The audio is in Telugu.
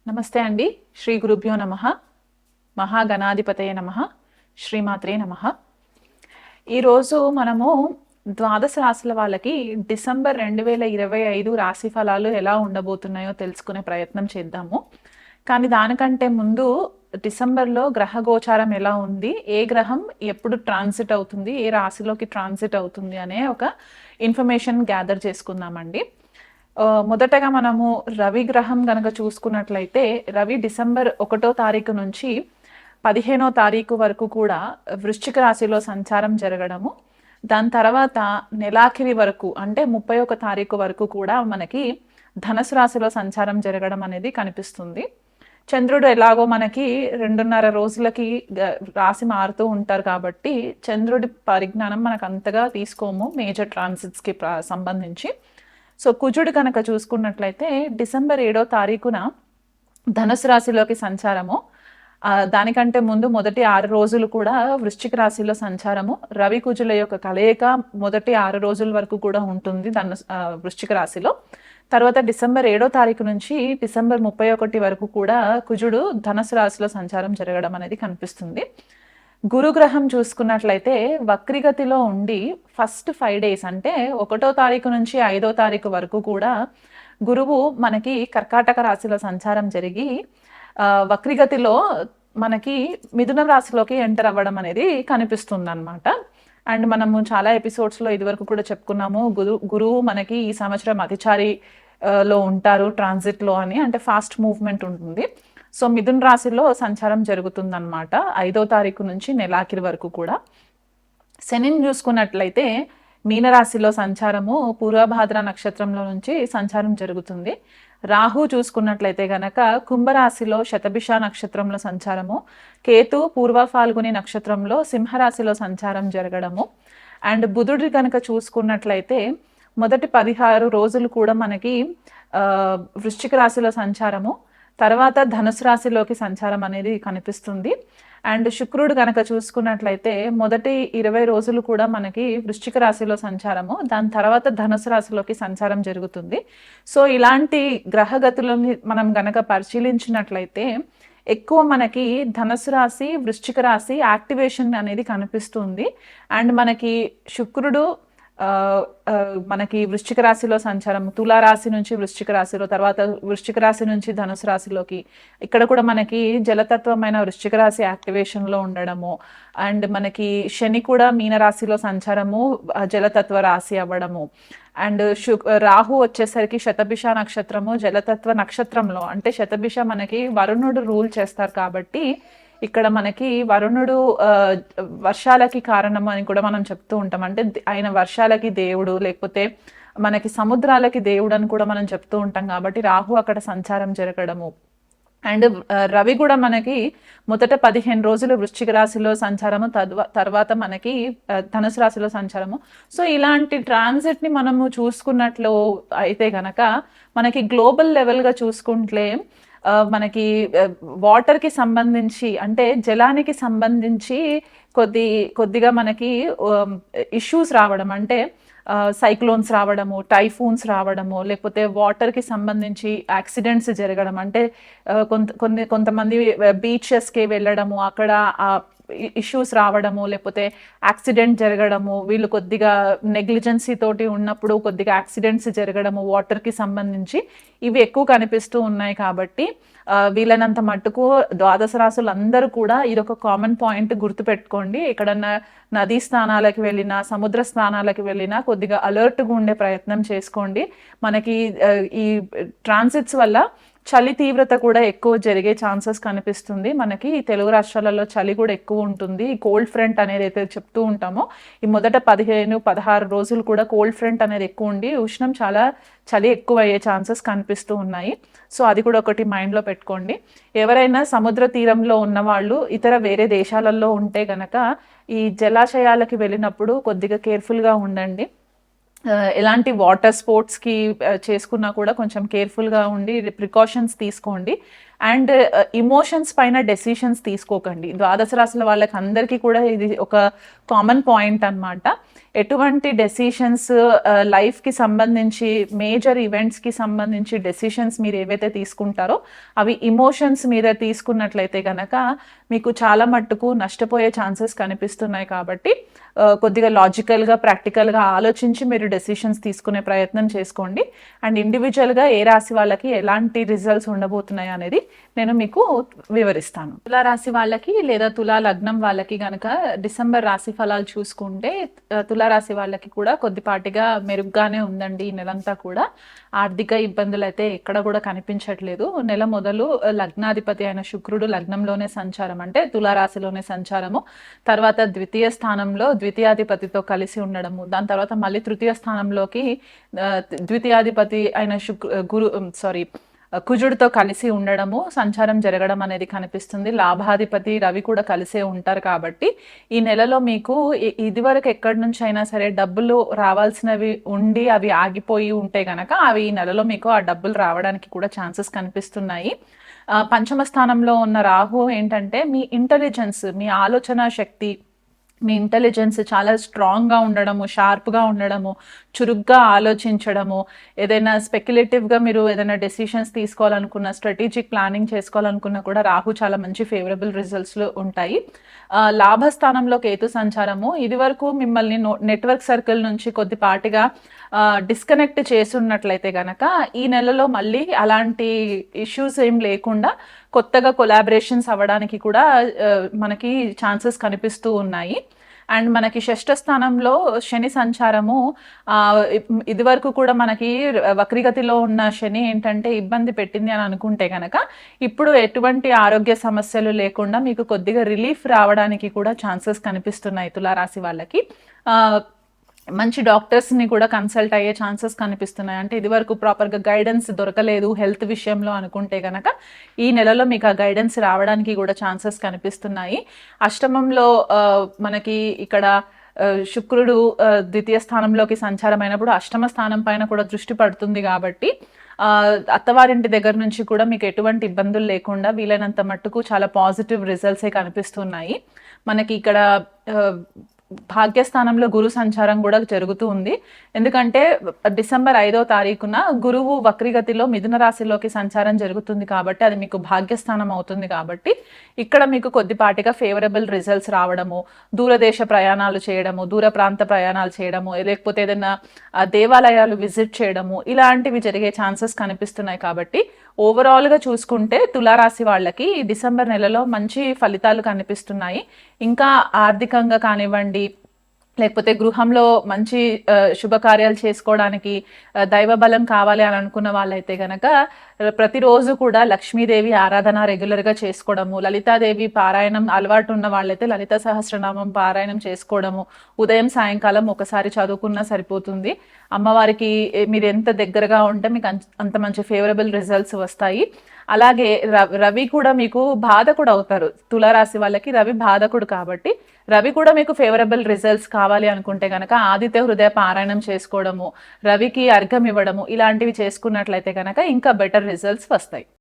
నమస్తే అండి. శ్రీ గురుభ్యో నమః. మహాగణాధిపతయ నమః. శ్రీమాత్రే నమః. ఈరోజు మనము ద్వాదశ రాశుల వాళ్ళకి డిసెంబర్ 2025 రాశి ఫలాలు ఎలా ఉండబోతున్నాయో తెలుసుకునే ప్రయత్నం చేద్దాము. కానీ దానికంటే ముందు డిసెంబర్లో గ్రహ గోచారం ఎలా ఉంది, ఏ గ్రహం ఎప్పుడు ట్రాన్సిట్ అవుతుంది, ఏ రాశిలోకి ట్రాన్సిట్ అవుతుంది అనే ఒక ఇన్ఫర్మేషన్ గ్యాదర్ చేసుకుందామండి. మొదటగా మనము రవి గ్రహం గనక చూసుకున్నట్లయితే రవి డిసెంబర్ 1వ తారీఖు నుంచి 15వ తారీఖు వరకు కూడా వృశ్చిక రాశిలో సంచారం జరగడము, దాని తర్వాత నెలాఖరి వరకు అంటే 31వ తారీఖు వరకు కూడా మనకి ధనుసు రాశిలో సంచారం జరగడం అనేది కనిపిస్తుంది. చంద్రుడు ఎలాగో మనకి 2.5 రోజులకి రాశి మారుతూ ఉంటారు కాబట్టి చంద్రుడి పరిజ్ఞానం మనకు అంతగా తీసుకోము మేజర్ ట్రాన్సిట్స్కి సంబంధించి. సో కుజుడు కనుక చూసుకున్నట్లయితే డిసెంబర్ 7వ తారీఖున ధనుసు రాశిలోకి సంచారము, దానికంటే ముందు మొదటి 6 రోజులు కూడా వృశ్చిక రాశిలో సంచారము, రవి కుజుల యొక్క కలయిక మొదటి 6 రోజుల వరకు కూడా ఉంటుంది వృశ్చిక రాశిలో. తర్వాత డిసెంబర్ 7వ తారీఖు నుంచి డిసెంబర్ 31 వరకు కూడా కుజుడు ధనుసు రాశిలో సంచారం జరగడం అనేది కనిపిస్తుంది. గురుగ్రహం చూసుకున్నట్లయితే వక్రిగతిలో ఉండి ఫస్ట్ 5 days అంటే 1వ తారీఖు నుంచి 5వ తారీఖు వరకు కూడా గురువు మనకి కర్కాటక రాశిలో సంచారం జరిగి వక్రిగతిలో మనకి మిథున రాశిలోకి ఎంటర్ అవ్వడం అనేది కనిపిస్తుంది అనమాట. అండ్ మనము చాలా ఎపిసోడ్స్లో ఇదివరకు కూడా చెప్పుకున్నాము, గురువు మనకి ఈ సంవత్సరం అతిచారి లో ఉంటారు ట్రాన్సిట్లో అని, అంటే ఫాస్ట్ మూవ్మెంట్ ఉంటుంది. సో మిథున రాశిలో సంచారం జరుగుతుందన్నమాట 5వ తారీఖు నుంచి నెలాఖరి వరకు కూడా. శనిని చూసుకున్నట్లయితే మీనరాశిలో సంచారము పూర్వభాద్ర నక్షత్రంలో నుంచి సంచారం జరుగుతుంది. రాహు చూసుకున్నట్లయితే గనక కుంభరాశిలో శతభిష నక్షత్రంలో సంచారము, కేతు పూర్వ ఫాల్గుని నక్షత్రంలో సింహరాశిలో సంచారం జరగడము. అండ్ బుధుడి కనుక చూసుకున్నట్లయితే మొదటి 16 రోజులు కూడా మనకి వృశ్చిక రాశిలో సంచారము, తర్వాత ధనుసు రాశిలోకి సంచారం అనేది కనిపిస్తుంది. అండ్ శుక్రుడు కనుక చూసుకున్నట్లయితే మొదటి 20 రోజులు కూడా మనకి వృశ్చిక రాశిలో సంచారము, దాని తర్వాత ధనుసు రాశిలోకి సంచారం జరుగుతుంది. సో ఇలాంటి గ్రహగతులని మనం గనక పరిశీలించినట్లయితే ఎక్కువ మనకి ధనుసు రాశి వృశ్చిక రాశి యాక్టివేషన్ అనేది కనిపిస్తుంది. అండ్ మనకి శుక్రుడు మనకి వృశ్చిక రాశిలో సంచారం, తులారాశి నుంచి వృశ్చిక రాశిలో, తర్వాత వృశ్చిక రాశి నుంచి ధనుసు రాశిలోకి, ఇక్కడ కూడా మనకి జలతత్వమైన వృశ్చిక రాశి యాక్టివేషన్లో ఉండడము. అండ్ మనకి శని కూడా మీనరాశిలో సంచారము, జలతత్వ రాశి అవ్వడము. అండ్ రాహు వచ్చేసరికి శతభిష నక్షత్రము జలతత్వ నక్షత్రంలో, అంటే శతభిష మనకి వరుణుడు రూల్ చేస్తారు కాబట్టి ఇక్కడ మనకి వరుణుడు వర్షాలకి కారణం అని కూడా మనం చెప్తూ ఉంటాం. అంటే ఆయన వర్షాలకి దేవుడు, లేకపోతే మనకి సముద్రాలకి దేవుడు అని కూడా మనం చెప్తూ ఉంటాం కాబట్టి రాహు అక్కడ సంచారం జరగడము. అండ్ రవి కూడా మనకి మొదట 15 రోజులు వృశ్చిక రాశిలో సంచారము, తర్వాత మనకి ధనుసు రాశిలో సంచారము. సో ఇలాంటి ట్రాన్సిట్ని మనము చూసుకున్నట్లు అయితే గనక మనకి గ్లోబల్ లెవెల్గా చూసుకుంటే మనకి వాటర్కి సంబంధించి, అంటే జలానికి సంబంధించి కొద్దిగా మనకి ఇష్యూస్ రావడం, అంటే సైక్లోన్స్ రావడము, టైఫూన్స్ రావడము, లేకపోతే వాటర్కి సంబంధించి యాక్సిడెంట్స్ జరగడం, అంటే కొంతమంది బీచెస్కి వెళ్ళడము, అక్కడ ఇష్యూస్ రావడము, లేకపోతే యాక్సిడెంట్ జరగడము, వీళ్ళు కొద్దిగా నెగ్లిజెన్సీ తోటి ఉన్నప్పుడు కొద్దిగా యాక్సిడెంట్స్ జరగడము వాటర్కి సంబంధించి ఇవి ఎక్కువ కనిపిస్తూ ఉన్నాయి. కాబట్టి వీళ్ళనంత మట్టుకు ద్వాదశ రాశులు అందరూ కూడా ఇదొక కామన్ పాయింట్ గుర్తుపెట్టుకోండి. ఎక్కడన్నా నదీ స్థానాలకు వెళ్ళినా, సముద్ర స్థానాలకు వెళ్ళినా కొద్దిగా అలర్ట్గా ఉండే ప్రయత్నం చేసుకోండి. మనకి ఈ ట్రాన్సిట్స్ వల్ల చలి తీవ్రత కూడా ఎక్కువ జరిగే ఛాన్సెస్ కనిపిస్తుంది. మనకి తెలుగు రాష్ట్రాలలో చలి కూడా ఎక్కువ ఉంటుంది. ఈ కోల్డ్ ఫ్రంట్ అనేది అయితే చెప్తూ ఉంటామో, ఈ మొదట 15-16 రోజులు కూడా కోల్డ్ ఫ్రంట్ అనేది ఎక్కువ ఉండి ఉష్ణం చలి ఎక్కువ అయ్యే ఛాన్సెస్ కనిపిస్తూ ఉన్నాయి. సో అది కూడా ఒకటి మైండ్లో పెట్టుకోండి. ఎవరైనా సముద్ర తీరంలో ఉన్నవాళ్ళు వేరే దేశాలలో ఉంటే గనక ఈ జలాశయాలకి వెళ్ళినప్పుడు కొద్దిగా కేర్ఫుల్గా ఉండండి. ఎలాంటి వాటర్ స్పోర్ట్స్కి చేసుకున్నా కూడా కొంచెం కేర్ఫుల్గా ఉండి ప్రికాషన్స్ తీసుకోండి. అండ్ ఇమోషన్స్ పైన డెసిషన్స్ తీసుకోకండి. ద్వాదశ రాశుల వాళ్ళకి అందరికీ కూడా ఇది ఒక కామన్ పాయింట్ అన్నమాట. ఎటువంటి డెసిషన్స్ లైఫ్కి సంబంధించి మేజర్ ఈవెంట్స్కి సంబంధించి డెసిషన్స్ మీరు ఏవైతే తీసుకుంటారో అవి ఇమోషన్స్ మీద తీసుకున్నట్లయితే కనుక మీకు చాలా మట్టుకు నష్టపోయే ఛాన్సెస్ కనిపిస్తున్నాయి. కాబట్టి కొద్దిగా లాజికల్గా ప్రాక్టికల్గా ఆలోచించి మీరు డెసిషన్స్ తీసుకునే ప్రయత్నం చేసుకోండి. అండ్ ఇండివిజువల్గా ఏ రాశి వాళ్ళకి ఎలాంటి రిజల్ట్స్ ఉండబోతున్నాయి అనేది నేను మీకు వివరిస్తాను. తులా రాశి వాళ్ళకి లేదా తులా లగ్నం వాళ్ళకి కనుక డిసెంబర్ రాశి ఫలాలు చూసుకుంటే తులారాశి వాళ్ళకి కూడా కొద్దిపాటిగా మెరుగ్గానే ఉందండి. ఈ నెలంతా కూడా ఆర్థిక ఇబ్బందులు అయితే ఎక్కడ కూడా కనిపించట్లేదు. నెల మొదలు లగ్నాధిపతి అయిన శుక్రుడు లగ్నంలోనే సంచారం, అంటే తులారాశిలోనే సంచారము, తర్వాత ద్వితీయ స్థానంలో ద్వితీయాధిపతితో కలిసి ఉండడము, దాని తర్వాత మళ్ళీ తృతీయ స్థానంలోకి ద్వితీయాధిపతి అయిన కుజుడితో కలిసి ఉండడము, సంచారం జరగడం అనేది కనిపిస్తుంది. లాభాధిపతి రవి కూడా కలిసే ఉంటారు. కాబట్టి ఈ నెలలో మీకు ఇదివరకు ఎక్కడి నుంచి అయినా సరే డబ్బులు రావాల్సినవి ఉండి అవి ఆగిపోయి ఉంటే గనక అవి ఈ నెలలో మీకు ఆ డబ్బులు రావడానికి కూడా ఛాన్సెస్ కనిపిస్తున్నాయి. పంచమ స్థానంలో ఉన్న రాహు ఏంటంటే మీ ఇంటెలిజెన్స్, మీ ఆలోచన శక్తి, మీ ఇంటెలిజెన్స్ చాలా స్ట్రాంగ్గా ఉండడము, షార్ప్గా ఉండడము, చురుగ్గా ఆలోచించడము, ఏదైనా స్పెక్యులేటివ్గా మీరు ఏదైనా డెసిషన్స్ తీసుకోవాలనుకున్న, స్ట్రాటజిక్ ప్లానింగ్ చేసుకోవాలనుకున్నా కూడా రాహు చాలా మంచి ఫేవరబుల్ రిజల్ట్స్లో ఉంటాయి. లాభస్థానంలో కేతు సంచారము ఇది వరకు మిమ్మల్ని నెట్వర్క్ సర్కిల్ నుంచి కొద్దిపాటిగా డిస్కనెక్ట్ చేస్తున్నట్లయితే కనుక ఈ నెలలో మళ్ళీ అలాంటి ఇష్యూస్ ఏం లేకుండా కొత్తగా కొలాబరేషన్స్ అవ్వడానికి కూడా మనకి ఛాన్సెస్ కనిపిస్తూ ఉన్నాయి. అండ్ మనకి షష్ఠ స్థానంలో శని సంచారము ఇదివరకు కూడా మనకి వక్రీగతిలో ఉన్న శని ఏంటంటే ఇబ్బంది పెట్టింది అని అనుకుంటే కనుక ఇప్పుడు ఎటువంటి ఆరోగ్య సమస్యలు లేకుండా మీకు కొద్దిగా రిలీఫ్ రావడానికి కూడా ఛాన్సెస్ కనిపిస్తున్నాయి తులారాశి వాళ్ళకి. మంచి డాక్టర్స్ని కూడా కన్సల్ట్ అయ్యే ఛాన్సెస్ కనిపిస్తున్నాయి. అంటే ఇదివరకు ప్రాపర్గా గైడెన్స్ దొరకలేదు హెల్త్ విషయంలో అనుకుంటే కనుక ఈ నెలలో మీకు ఆ గైడెన్స్ రావడానికి కూడా ఛాన్సెస్ కనిపిస్తున్నాయి. అష్టమంలో మనకి ఇక్కడ శుక్రుడు ద్వితీయ స్థానంలోకి సంచారమైనప్పుడు అష్టమ స్థానం పైన కూడా దృష్టి పడుతుంది. కాబట్టి అత్తవారింటి దగ్గర నుంచి కూడా మీకు ఎటువంటి ఇబ్బందులు లేకుండా వీలైనంత మట్టుకు చాలా పాజిటివ్ రిజల్ట్సే కనిపిస్తున్నాయి. మనకి ఇక్కడ భాగ్యస్థానంలో గురు సంచారం కూడా జరుగుతూ ఉంది. ఎందుకంటే డిసెంబర్ 5వ తారీఖున గురువు వక్రీగతిలో మిథున రాశిలోకి సంచారం జరుగుతుంది. కాబట్టి అది మీకు భాగ్యస్థానం అవుతుంది. కాబట్టి ఇక్కడ మీకు కొద్దిపాటిగా ఫేవరబుల్ రిజల్ట్స్ రావడము, దూరదేశ ప్రయాణాలు చేయడము, దూర ప్రాంత ప్రయాణాలు చేయడము, లేకపోతే ఏదైనా దేవాలయాలు విజిట్ చేయడము, ఇలాంటివి జరిగే ఛాన్సెస్ కనిపిస్తున్నాయి. కాబట్టి ఓవరాల్గా చూసుకుంటే తులారాశి వాళ్ళకి డిసెంబర్ నెలలో మంచి ఫలితాలు కనిపిస్తున్నాయి. ఇంకా ఆర్థికంగా కానివ్వండి, లేకపోతే గృహంలో మంచి శుభకార్యాలు చేసుకోవడానికి దైవ బలం కావాలి అని అనుకున్న వాళ్ళైతే కనుక ప్రతిరోజు కూడా లక్ష్మీదేవి ఆరాధన రెగ్యులర్గా చేసుకోవడము, లలితాదేవి పారాయణం అలవాటు ఉన్న వాళ్ళైతే లలిత సహస్రనామం పారాయణం చేసుకోవడము, ఉదయం సాయంకాలం ఒకసారి చదువుకున్నా సరిపోతుంది. అమ్మవారికి మీరు ఎంత దగ్గరగా ఉంటే మీకు అంత మంచి ఫేవరబుల్ రిజల్ట్స్ వస్తాయి. అలాగే రవి కూడా మీకు బాధకుడు అవుతారు. తులారాశి వాళ్ళకి రవి బాధకుడు. కాబట్టి రవి కూడా మీకు ఫేవరబుల్ రిజల్ట్స్ కావాలి అనుకుంటే కనుక ఆదిత్య హృదయ పారాయణం చేసుకోవడము, రవికి అర్ఘం ఇవ్వడము, ఇలాంటివి చేసుకున్నట్లయితే కనుక ఇంకా బెటర్ రిజల్ట్స్ వస్తాయి.